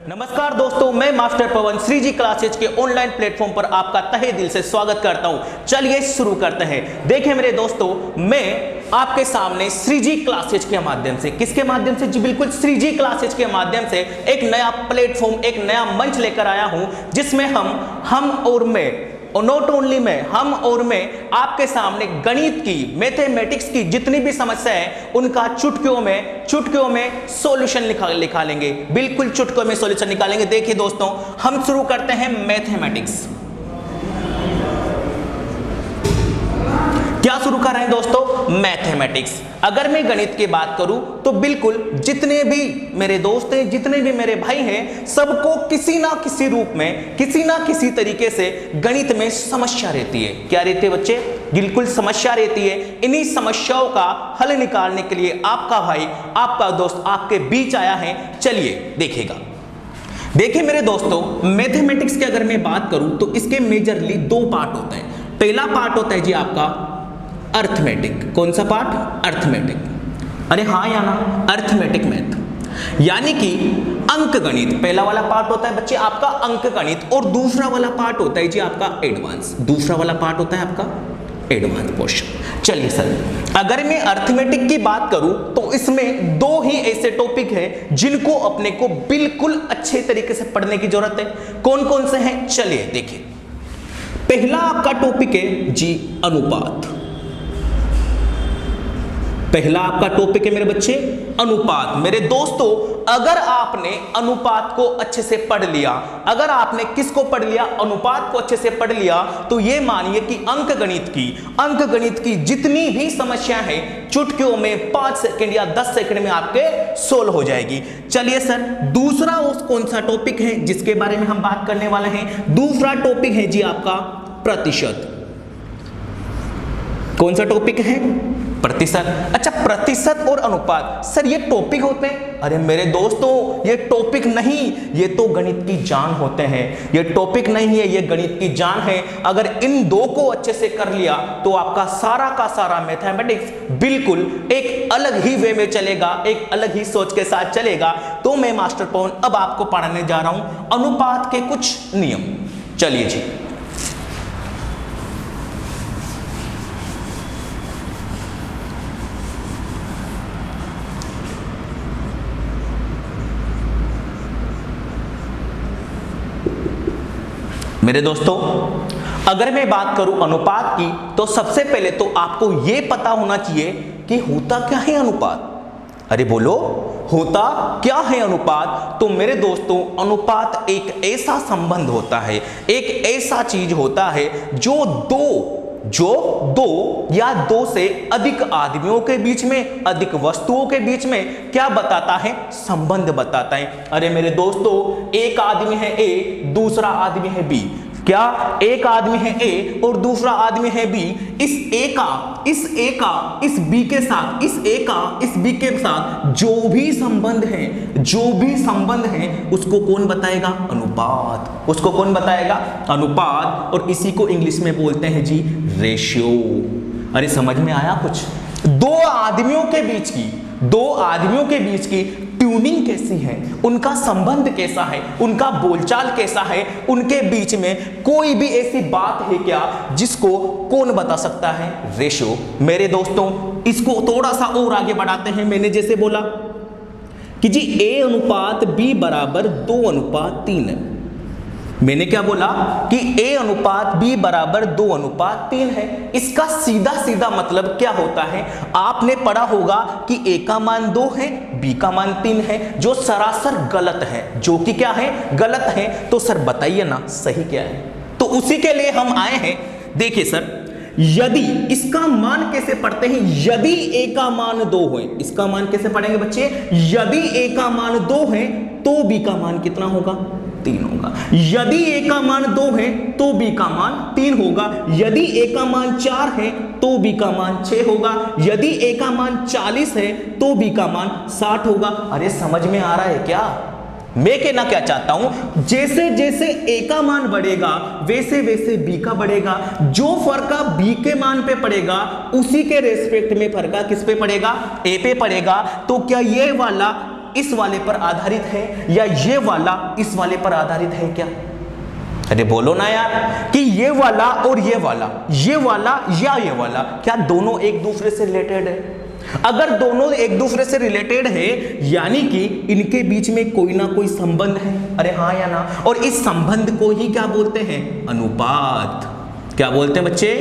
नमस्कार दोस्तों, मैं मास्टर पवन श्रीजी क्लासेज के ऑनलाइन प्लेटफॉर्म पर आपका तहे दिल से स्वागत करता हूं। चलिए शुरू करते हैं। देखिए मेरे दोस्तों, मैं आपके सामने श्रीजी क्लासेज के माध्यम से, किसके माध्यम से जी, बिल्कुल श्रीजी क्लासेज के माध्यम से एक नया प्लेटफॉर्म, एक नया मंच लेकर आया हूं, जिसमें हम और मैं, और नॉट ओनली मैं, हम और मैं आपके सामने गणित की, मैथमेटिक्स की जितनी भी समस्या है उनका चुटकियों में सॉल्यूशन निकालेंगे। बिल्कुल चुटकियों में सॉल्यूशन निकालेंगे। देखिए दोस्तों, हम शुरू करते हैं मैथमेटिक्स। क्या शुरू कर रहे हैं दोस्तों? मैथमेटिक्स। अगर मैं गणित की बात करूं तो बिल्कुल जितने भी मेरे दोस्त हैं, जितने भी मेरे भाई हैं, सबको किसी ना किसी रूप में, किसी ना किसी तरीके से गणित में समस्या रहती है। क्या रहती है बच्चे? बिल्कुल समस्या रहती है। इन्हीं समस्याओं का हल निकालने के लिए आपका भाई, आपका दोस्त आपके बीच आया है। चलिए देखिएगा। देखिए मेरे दोस्तों, मैथमेटिक्स की अगर मैं बात करूं तो इसके मेजरली दो पार्ट होते हैं। पहला पार्ट होता है जी आपका अर्थमेटिक। कौन सा पार्ट? अर्थमेटिक। अरे हाँ या ना? अर्थमेटिक मैथ, यानी कि अंक गणित। पहला वाला पार्ट होता है बच्चे आपका अंक गणित, और दूसरा वाला पार्ट होता है जी आपका एडवांस। दूसरा वाला पार्ट होता है आपका एडवांस पोर्शन। चलिए सर, अगर मैं अर्थमेटिक की बात करूं तो इसमें दो ही ऐसे टॉपिक हैं जिनको अपने को बिल्कुल अच्छे तरीके से पढ़ने की जरूरत है। कौन कौन से हैं? चलिए देखिए। पहला आपका टॉपिक है जी अनुपात। पहला आपका टॉपिक है मेरे बच्चे अनुपात। मेरे दोस्तों, अगर आपने अनुपात को अच्छे से पढ़ लिया, अगर आपने किसको पढ़ लिया? अनुपात को अच्छे से पढ़ लिया, तो ये मानिए कि अंक गणित की जितनी भी समस्या है चुटकियों में 5 सेकंड या 10 सेकंड में आपके सोल्व हो जाएगी। चलिए सर, दूसरा कौन सा टॉपिक है जिसके बारे में हम बात करने वाले हैं? दूसरा टॉपिक है जी आपका प्रतिशत। कौन सा टॉपिक है? प्रतिशत। अच्छा, प्रतिशत और अनुपात, सर ये टॉपिक होते हैं? अरे मेरे दोस्तों, ये टॉपिक नहीं, ये तो गणित की जान होते हैं। ये टॉपिक नहीं है, ये गणित की जान है। अगर इन दो को अच्छे से कर लिया तो आपका सारा का सारा मैथमेटिक्स बिल्कुल एक अलग ही वे में चलेगा, एक अलग ही सोच के साथ चलेगा। तो मैं मास्टर पवन अब आपको पढ़ाने जा रहा हूं अनुपात के कुछ नियम। चलिए जी। मेरे दोस्तों, अगर मैं बात करूं अनुपात की, तो सबसे पहले तो आपको यह पता होना चाहिए कि होता क्या है अनुपात। अरे बोलो, होता क्या है अनुपात? तो मेरे दोस्तों, अनुपात एक ऐसा संबंध होता है, एक ऐसा चीज होता है जो दो या दो से अधिक आदमियों के बीच में, अधिक वस्तुओं के बीच में क्या बताता है? संबंध बताता है। अरे मेरे दोस्तों, एक आदमी है ए, दूसरा आदमी है बी। क्या? एक आदमी है ए और दूसरा आदमी है बी। इस ए का इस बी के साथ, इस ए का इस बी के साथ जो भी संबंध है उसको कौन बताएगा? अनुपात। उसको कौन बताएगा? अनुपात। और इसी को इंग्लिश में बोलते हैं जी रेशियो। अरे समझ में आया कुछ? दो आदमियों के बीच की ट्यूनिंग कैसी है, उनका संबंध कैसा है, उनका बोलचाल कैसा है, उनके बीच में कोई भी ऐसी बात है क्या जिसको कौन बता सकता है? रेशियो। मेरे दोस्तों, इसको थोड़ा सा और आगे बढ़ाते हैं। मैंने जैसे बोला कि जी A अनुपात B बराबर 2:3 है। मैंने क्या बोला कि A अनुपात B बराबर 2:3 है। इसका सीधा सीधा मतलब क्या होता है? आपने पढ़ा होगा कि A का मान 2 है, B का मान 3 है, जो सरासर गलत है, जो कि क्या है? गलत है। तो सर बताइए ना, सही क्या है? तो उसी के लिए हम आए हैं। देखिए सर, यदि इसका मान कैसे पढ़ते हैं? यदि A का मान 2 है, इसका मान कैसे पढ़ेंगे बच्चे? यदि A का मान 2 है तो B का मान कितना होगा? 3 होगा। यदि A का मान 2 है तो B का मान 3 होगा। यदि A का मान 4 है तो B का मान 6 होगा। यदि A का मान 40 है तो B का मान 60 होगा। अरे समझ में आ रहा है क्या? मैं कहना क्या चाहता हूं, जैसे जैसे ए का मान बढ़ेगा वैसे वैसे बी का बढ़ेगा। जो फर्क बी के मान पे पड़ेगा उसी के रेस्पेक्ट में फर्क किस पे पड़ेगा? ए पे पड़ेगा। तो क्या ये वाला इस वाले पर आधारित है या ये वाला इस वाले पर आधारित है क्या? अरे बोलो ना यार कि ये वाला और ये वाला या ये वाला क्या दोनों एक दूसरे से रिलेटेड है? अगर दोनों एक दूसरे से रिलेटेड है यानी कि इनके बीच में कोई ना कोई संबंध है। अरे हाँ या ना? और इस संबंध को ही क्या बोलते हैं? अनुपात। क्या बोलते हैं बच्चे?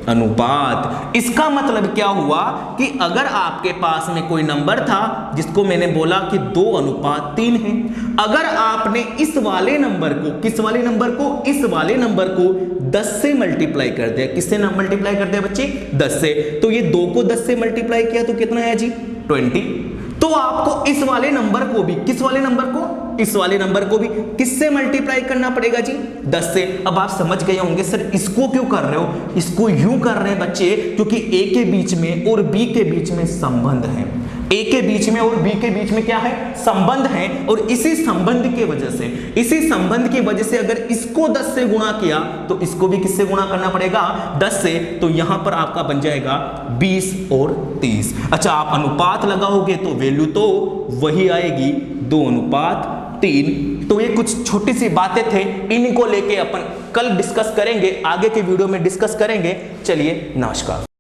अनुपात। इसका मतलब क्या हुआ कि अगर आपके पास में कोई नंबर था जिसको मैंने बोला कि 2:3 है, अगर आपने इस वाले नंबर को, किस वाले नंबर को? इस वाले नंबर को 10 से मल्टीप्लाई कर दिया। किससे मल्टीप्लाई कर दिया बच्चे? 10 से। तो ये 2 को 10 से मल्टीप्लाई किया तो कितना है जी? 20। तो आपको इस वाले नंबर को भी, किस वाले नंबर को? इस वाले नंबर को भी किससे मल्टीप्लाई करना पड़ेगा जी? 10 से। अब आप समझ गए होंगे सर इसको क्यों कर रहे हो? इसको यूं कर रहे हैं बच्चे क्योंकि ए के बीच में और बी के बीच में संबंध है। ए के बीच में और बी के बीच में क्या है? संबंध है। और इसी संबंध की वजह से अगर इसको 10 से गुणा किया तो इसको भी किससे गुणा करना पड़ेगा? 10 से। तो यहां पर आपका बन जाएगा 20 और 30। अच्छा, आप अनुपात लगाओगे तो वैल्यू तो वही आएगी, 2:3। तो ये कुछ छोटी सी बातें थे, इनको लेके अपन कल डिस्कस करेंगे, आगे के वीडियो में डिस्कस करेंगे। चलिए, नमस्कार।